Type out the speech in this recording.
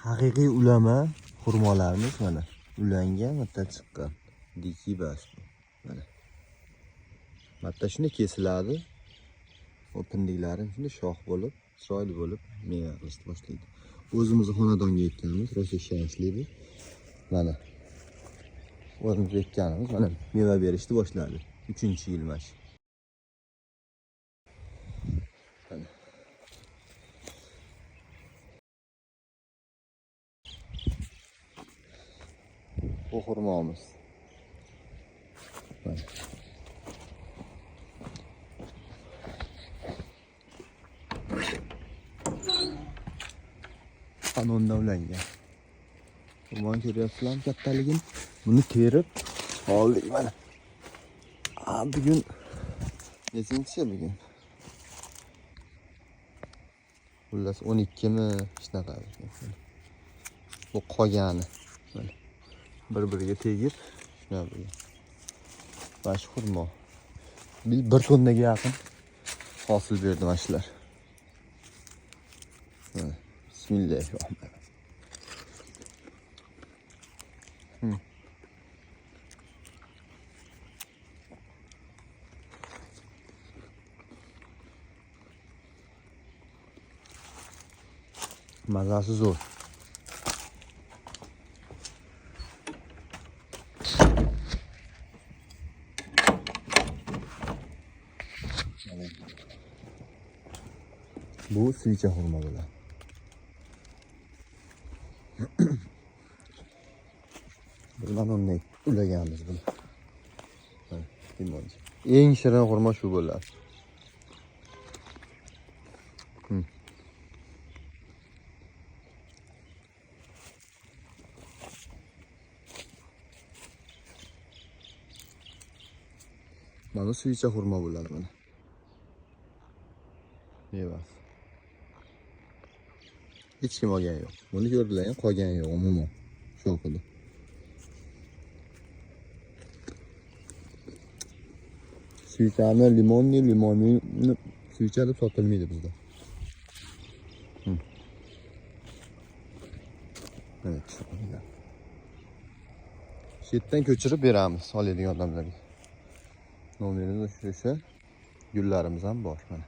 haqiqiy ulama xurmolarimiz mana ulangan bitta chiqqan. Diki bas. Mana. Bitta shuni kesiladi. O pindiklarim shunda shox bo'lib, chiroyli bo'lib meva qilishni boshlaydi. O'zimizni xonadonga ekkanmiz, rosa ishonchli. Mana. O'zimiz ekkanimiz mana meva berishni boshladi. 3-yil mana shu. Bu xurmomiz. Mana. Qanonda ulangan. Xurmoni ko'ryapsizlarmi kattaligini? Buni terib oldik mana. Bugun nechinchi bugun? Xullas 12 mi shunaqa. Bu qolgani. Bir-biriga tegib shunaqa bo'lgan. Mana shu xurmo. 1 tonnaga yaqin hosil berdi mana shular. Bismillahirrohmanirrohim. Mazasi zo'r. Bu suycha xurmo bo'ladi. Bundan o'rnak ulaganmiz buni. Limonchi. Eng shirin xurmo shu bo'ladi. Mana suycha xurmo bo'ladi mana. Mevasi. Hech kim olgan yo'q. Buni ko'rdilar, qolgan yo'q umuman. Shu qildi. Suychani limonni suycha deb sotilmaydi bizda. Mana shu. Shu yerdan ko'chirib beramiz oladigan odamlarga. Nomerimiz o'sha. Gullarimiz ham bor mana.